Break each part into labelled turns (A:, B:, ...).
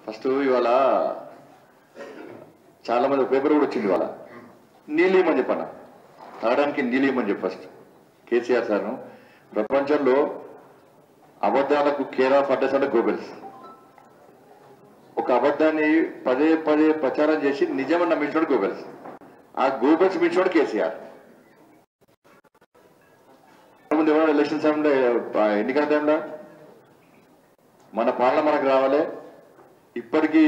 A: First ఇవాళ చాలా మంది పేపర్ కూడా వచ్చింది ఇవాళ నీళ్ళు ఇవ్వమని చెప్పన్న తాగడానికి నీళ్ళు ఇవ్వమని చెప్పి ఫస్ట్ కేసీఆర్ సార్ను ప్రపంచంలో అబద్ధాలకు కేర్ ఆఫ్ అడ్రస్ అంటే గోబెల్స్ ఒక అబద్ధాన్ని పదే పదే ప్రచారం చేసి నిజమని నమ్మించాడు గోబెల్స్ ఆ గోబెల్స్ మించాడు కేసీఆర్ ముందు ఎవరైనా ఎలక్షన్ టైంలో ఎన్నికల టైంలో మన పాలన మనకు రావాలి ఇప్పటికీ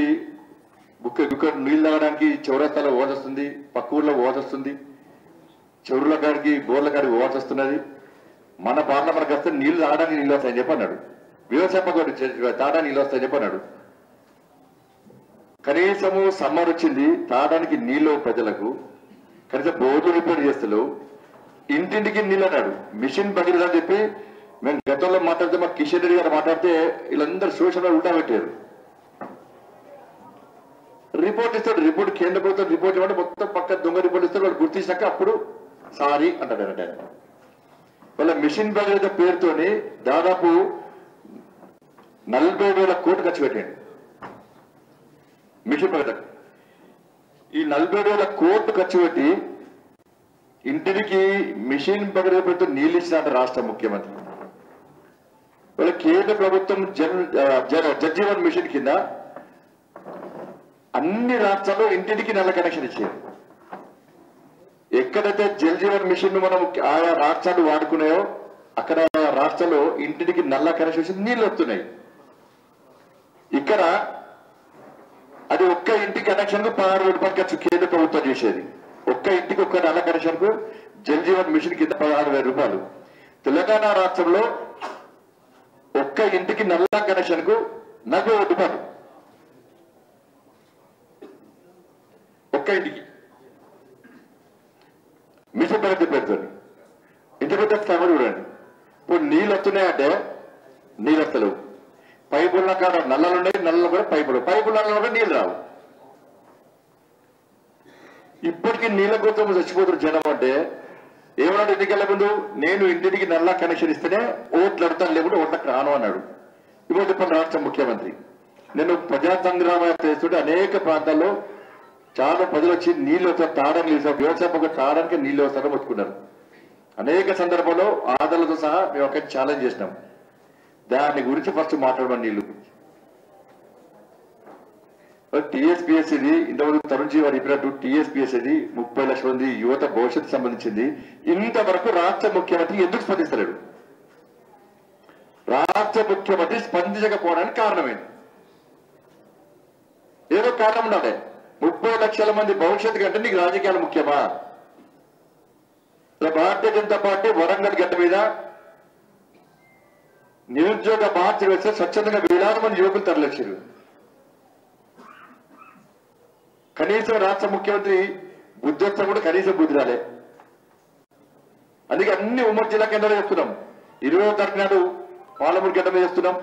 A: గుక్క నీళ్ళు తాగడానికి చౌరస్తాలో ఓటొస్తుంది పక్క ఊర్లో ఓటొస్తుంది చెరువుల కాడికి బోర్ల కాడికి ఓటొస్తున్నది మన పాలన మనకు వస్తే నీళ్లు తాగడానికి నీళ్ళు వస్తాయని చెప్పి అన్నాడు వ్యవసాయ తాగడానికి నీళ్ళు వస్తాయని చెప్పి అన్నాడు కనీసము సమ్మర్ వచ్చింది తాగడానికి నీళ్ళు ప్రజలకు కనీసం బోర్లు రిపేర్ చేస్తూ ఇంటింటికి నీళ్ళు అన్నాడు మిషన్ బగిరదని అని చెప్పి మేము గతంలో మాట్లాడితే మా కిషన్ రెడ్డి గారు మాట్లాడితే వీళ్ళందరూ సోషల్ ఉల్టా పెట్టారు రిపోర్ట్ ఇస్తాడు రిపోర్ట్ కేంద్ర ప్రభుత్వం రిపోర్ట్ ఇవ్వండి మొత్తం పక్క దొంగ రిపోర్ట్ ఇస్తాడు వాళ్ళు గుర్తించాక అప్పుడు సారీ అంటాడు ఆయన వాళ్ళ మిషన్ భగీరథ పేరుతోని దాదాపు 40,000 కోట్లు ఖర్చు పెట్టాడు మిషన్ భగీరథ ఈ 40,000 కోట్లు ఖర్చు పెట్టి ఇంటికి మిషన్ భగీరథ పేరుతో నీళ్ళు ఇచ్చినట్టు రాష్ట్ర ముఖ్యమంత్రి వాళ్ళ కేంద్ర ప్రభుత్వం జగ్జీవన్ మిషన్ కింద అన్ని రాష్ట్రాల్లో ఇంటింటికి నల్ల కనెక్షన్ ఇచ్చారు ఎక్కడైతే జల్ జీవన్ మిషన్ మనం ఆయా రాష్ట్రాలు వాడుకున్నాయో అక్కడ రాష్ట్రంలో ఇంటింటికి నల్ల కనెక్షన్ నీళ్ళు వస్తున్నాయి ఇక్కడ అది ఒక్క ఇంటి కనెక్షన్ కు 16 రూపాయలు ఖర్చు కేంద్ర ప్రభుత్వం చేసేది ఒక్క ఇంటికి ఒక్క నల్ల కనెక్షన్ కు జల్ జీవన్ మిషన్ కింద 16,000 రూపాయలు తెలంగాణ రాష్ట్రంలో ఒక్క ఇంటికి నల్ల కనెక్షన్ కు 40,000 రూపాయలు ఒక్క ఇంటికి మిషన్ భగీరథ పేరుతో ఇంత పెద్ద స్థాయి చూడండి ఇప్పుడు నీళ్ళు వస్తున్నాయంటే నీళ్ళు వస్తలేవు పైపుల కాడ నల్లలు ఉన్నాయి నల్లలు కూడా పైపులు నల్లలు కూడా నీళ్ళు రావు ఇప్పటికీ నీళ్ళ కోసం చచ్చిపోతున్న జనం అంటే ఏమన్నాడు ఎన్నికల ముందు నేను ఇంటికి నల్ల కనెక్షన్ ఇస్తేనే ఓట్లు అడతాను లేకుంటే ఓట్లకు రాను అన్నాడు ఇప్పుడు చెప్పండి రాష్ట్ర ముఖ్యమంత్రి నేను ప్రజా సంగ్రామ చేస్తుంటే అనేక ప్రాంతాల్లో చాలా ప్రజలు వచ్చి నీళ్ళు వస్తారు తాగడానికి నీళ్ళు వ్యవసాయ తాగడానికి నీళ్ళు వస్తారని మొత్తుకున్నారు అనేక సందర్భాల్లో ఆధారాలతో సహా మేము ఒక ఛాలెంజ్ చేసినాం దాని గురించి ఫస్ట్ మాట్లాడమని నీళ్ళు టీఎస్పీఎస్ ఇది ఇంతవరకు తరుణ్ జీ వారు చెప్పినట్టు టీఎస్పీఎస్ ఇది 30 లక్షల మంది యువత భవిష్యత్తు సంబంధించింది ఇంతవరకు రాష్ట్ర ముఖ్యమంత్రి ఎందుకు స్పందిస్తలేడు రాష్ట్ర ముఖ్యమంత్రి స్పందించకపోవడానికి కారణమైంది ఏదో కారణం ఉండాలి 30 లక్షల మంది భవిష్యత్తు కంటే నీకు రాజకీయాలు ముఖ్యమా భారతీయ జనతా పార్టీ వరంగల్ గడ్డ మీద నిరుద్యోగ మార్చ వేస్తే స్వచ్ఛందంగా వేలాది మంది యువకులు తరలిచ్చారు కనీసం రాష్ట్ర ముఖ్యమంత్రి బుద్ధి వస్తే కూడా కనీసం బుద్ధి రాలే అందుకే అన్ని ఉమ్మడి జిల్లా కేంద్రాలు చేస్తున్నాం 20వ తారీఖు నాడు పాలమూరు గడ్డ మీద చేస్తున్నాం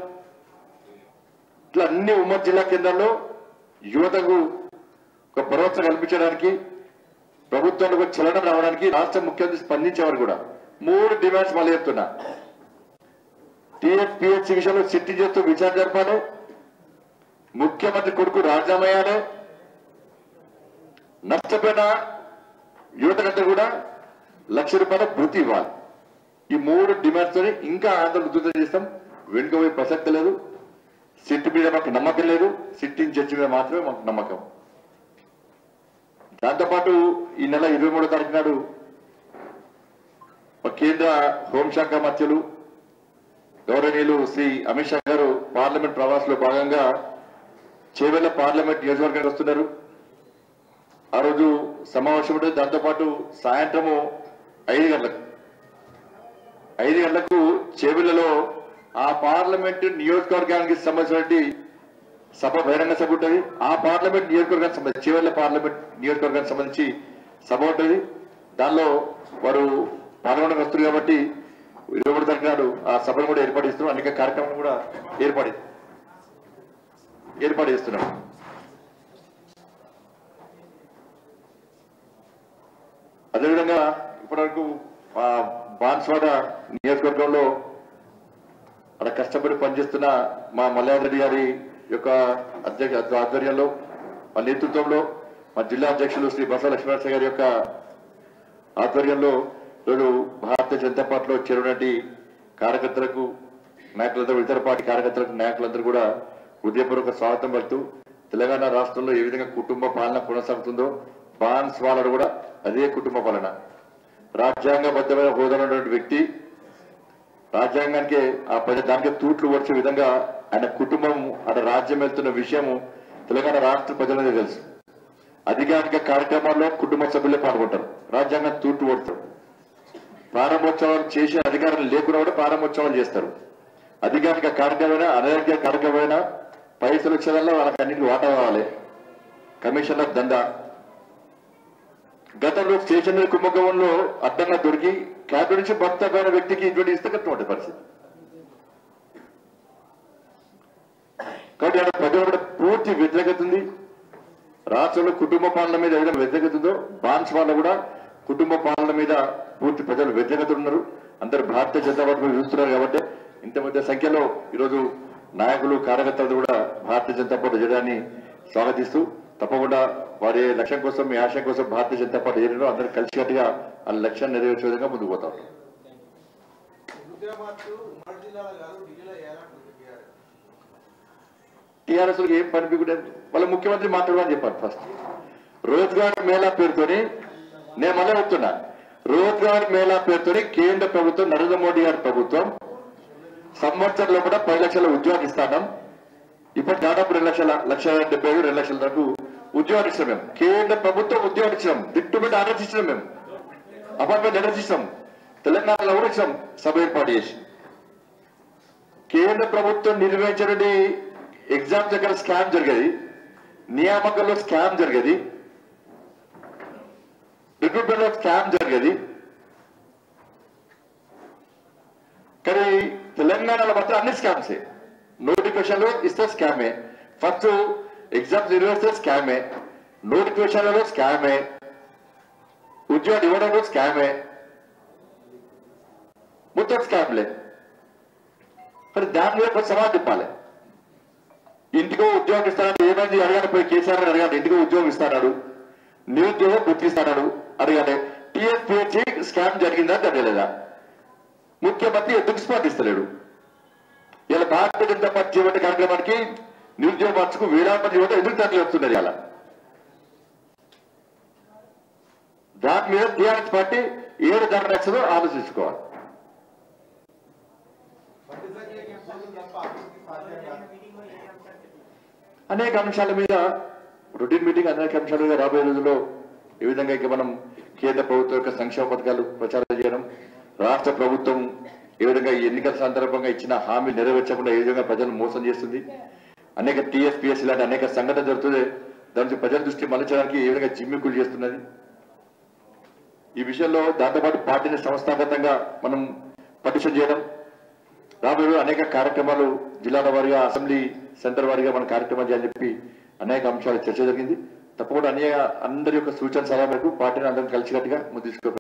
A: ఇట్లా అన్ని ఉమ్మడి జిల్లా కేంద్రాల్లో యువతకు ఒక భరోసా కల్పించడానికి ప్రభుత్వానికి చలనం రావడానికి రాష్ట్ర ముఖ్యమంత్రి స్పందించేవారు కూడా 3 డిమాండ్స్ మళ్ళీ చెప్తున్నా టీఎస్పీఎస్సీ విషయంలో సిట్టింగ్ చేస్తూ విచారణ జరపాలి ముఖ్యమంత్రి కొడుకు రాజీనామా చేయాలి నష్టపోయిన యువత కంటే కూడా ₹1,00,000 భృతి ఇవ్వాలి ఈ 3 డిమాండ్స్ తోని ఇంకా ఆందోళన ఉధృతం చేస్తాం వెనుకపోయే ప్రసక్తి లేదు సిట్ మీద మాకు నమ్మకం లేదు సిట్టింగ్ జడ్జి మీద మాత్రమే మాకు నమ్మకం దాంతోపాటు ఈ నెల 23వ తారీఖు నాడు కేంద్ర హోంశాఖ మంత్రులు గౌరవనీయులు శ్రీ అమిత్ షా గారు పార్లమెంట్ ప్రవాసంలో భాగంగా చేవెళ్ల పార్లమెంట్ నియోజకవర్గానికి వస్తున్నారు ఆ రోజు సమావేశం ఉంటుంది దాంతోపాటు సాయంత్రము 5 గంటలకు చేవెళ్లలో ఆ పార్లమెంట్ నియోజకవర్గానికి సంబంధించినటువంటి సభ బహిరంగ సభ ఉంటుంది ఆ పార్లమెంట్ నియోజకవర్గానికి సంబంధించి చేవెళ్ల పార్లమెంట్ నియోజకవర్గానికి సంబంధించి సభ ఉంటుంది దానిలో వారు పాల్గొనడానికి వస్తున్నారు కాబట్టి 23వ తారీఖు నాడు ఆ సభను కూడా ఏర్పాటు చేస్తున్నాం అనేక కార్యక్రమాలు కూడా ఏర్పాటు చేస్తున్నాం అదేవిధంగా ఇప్పటివరకు బాన్స్వాడ నియోజకవర్గంలో అక్కడ కష్టపడి పనిచేస్తున్న మా మల్లారెడ్డి గారి యొక్క ఆధ్వర్యంలో మా నేతృత్వంలో మా జిల్లా అధ్యక్షులు శ్రీ బసవ లక్ష్మీనరసింహ గారి యొక్క ఆధ్వర్యంలో ఈరోజు భారతీయ జనతా పార్టీలో చేరినటువంటి కార్యకర్తలకు నాయకులందరూ ఇతర పార్టీ కార్యకర్తలకు నాయకులందరూ కూడా హృదయపూర్వక స్వాగతం పలుతూ తెలంగాణ రాష్ట్రంలో ఏ విధంగా కుటుంబ పాలన కొనసాగుతుందో బాన్స్వాలలు కూడా అదే కుటుంబ పాలన. రాజ్యాంగబద్ధమైన హోదాలో ఉన్నటువంటి వ్యక్తి రాజ్యాంగానికి ఆ దానికి తూట్లు వచ్చే విధంగా ఆయన కుటుంబం అక్కడ రాజ్యం వెళ్తున్న విషయము తెలంగాణ రాష్ట్ర ప్రజలనే తెలుసు. అధికారిక కార్యక్రమాల్లో కుటుంబ సభ్యులే పాల్గొంటారు, రాజ్యాంగం తూట్లు పడతారు. ప్రారంభోత్సవాలు చేసే అధికారం లేకుండా కూడా ప్రారంభోత్సవాలు చేస్తారు. అధికారిక కార్యక్రమమైన అనధికారిక కార్యక్రమమైన పైసలు వచ్చేదల్లా వాళ్ళకి అన్నింటికి వాటా కావాలి, కమిషన్ల దందా. గతంలో స్టేషనరీ కుంభకోణంలో అడ్డంగా దొరికి క్యాబినెట్ నుంచి భర్త పోయిన వ్యక్తికి ఇటువంటి ఇస్తే కట్టుకుంటే పరిస్థితి. కాబట్టి అక్కడ ప్రజలు కూడా పూర్తి వ్యతిరేకత ఉంది. రాష్ట్రంలో కుటుంబ పాలన మీద ఏదైనా వ్యతిరేకత ఉందో బాన్స్వాల కూడా కుటుంబ పాలన మీద పూర్తి ప్రజలు వ్యతిరేకత ఉన్నారు. అందరూ భారతీయ జనతా పార్టీ చూస్తున్నారు. కాబట్టి ఇంత పెద్ద సంఖ్యలో ఈరోజు నాయకులు కార్యకర్తలు కూడా భారతీయ జనతా పార్టీ చేయడాన్ని స్వాగతిస్తూ తప్పకుండా వారి లక్ష్యం కోసం మీ ఆశయం కోసం భారతీయ జనతా పార్టీ ఏరియాలో అందరూ కలిసికట్టుగా ఆ లక్ష్యాన్ని నెరవేర్చే విధంగా ముందుకు పోతా ఉంటాం. టీఆర్ఎస్ ఏం పనిపించే వాళ్ళ ముఖ్యమంత్రి మాట్లాడమని చెప్పారు. ఫస్ట్ రోజ్గార్ మేళా పేరుతోని నేను మళ్ళీ చెప్తున్నా, రోజ్గార్ మేళా పేరుతోని కేంద్ర ప్రభుత్వం నరేంద్ర మోడీ గారి ప్రభుత్వం సంవత్సరంలో కూడా 10 లక్షల ఉద్యోగాలు ఇస్తాం. ఇప్పుడు దాదాపు 2,75,2 లక్షల వరకు ఉద్యోగాలు ఇచ్చాం. మేము కేంద్ర ప్రభుత్వం ఉద్యోగాలు ఇచ్చాం, దిట్టుబడి ఆర్డర్స్ ఇచ్చినాం, మేము అపార్ట్మెంట్ ఆర్డర్స్ ఇచ్చాం, తెలంగాణలో కూడా ఇచ్చాం. సభ ఏర్పాటు చేసి కేంద్ర ప్రభుత్వం నిర్వహించిన ఎగ్జామ్ దగ్గర స్కామ్ జరిగేది, నియామకంలో స్కామ్ జరిగేది, రిక్రూట్మెంట్ లో స్కామ్ జరిగేది. కానీ తెలంగాణలో మాత్రం అన్ని స్కామ్సే. నోటిఫికేషన్లో ఇస్తే స్కామే, ఫస్ట్ ఎగ్జామ్స్ నిర్వహిస్తే స్కామే, నోటిఫికేషన్లలో స్కామే, ఉద్యోగాలు ఇవ్వడంలో స్కామే, మొత్తం స్కామ్లే. మరి దాని మీద కొంచెం సమాధానం చెప్పాలి. ఇంటికో ఉద్యోగం ఇస్తాడు, ఏమైంది అడగాలి, పోయి కేసీఆర్ అడగాలి. ఇంటికో ఉద్యోగం ఇస్తాడు, నిరుద్యోగం గుర్తిస్తాడు అడగాలి. టీఎస్పీఎస్సీ స్కామ్ జరిగిందా జరగలేదా, ముఖ్యమంత్రి ఎందుకు స్పందిస్తలేడు? ఇలా భారతీయ జనతా పార్టీ చేపట్టే కార్యక్రమానికి నిరుద్యోగ మార్చుకు వేలాది మంది యువత ఎందుకు తరలి వస్తున్నారు? ఇలా దాని మీద టీఆర్ఎస్ పార్టీ ఏడు ధర నచ్చదో ఆలోచించుకోవాలి. అనేక అంశాల మీద రొటీన్ మీటింగ్, అనేక అంశాల మీద రాబోయే రోజుల్లో ఏ విధంగా ఇక మనం కేంద్ర ప్రభుత్వం యొక్క సంక్షేమ పథకాలు ప్రచారం చేయడం, రాష్ట్ర ప్రభుత్వం ఏ విధంగా ఈ ఎన్నికల సందర్భంగా ఇచ్చిన హామీ నెరవేర్చకుండా ఏ విధంగా ప్రజలను మోసం చేస్తుంది, అనేక టీఎస్పీఎస్ లాంటి అనేక సంఘటన జరుగుతుంది. దాని నుంచి ప్రజల దృష్టి మళ్లించడానికి ఏ విధంగా జిమ్మికులు చేస్తున్నది. ఈ విషయంలో దాంతోపాటు పార్టీని సంస్థాగతంగా మనం పటిషన్ చేయడం, రాబోయే అనేక కార్యక్రమాలు జిల్లాల వారిగా, అసెంబ్లీ సెంటర్ వారిగా మన కార్యక్రమాలు చేయాలని చెప్పి అనేక అంశాలు చర్చ జరిగింది. తప్పకుండా అందరి యొక్క సూచన సలహా మేరకు పార్టీని అందరం కలిసికట్టుగా ముందు తీసుకు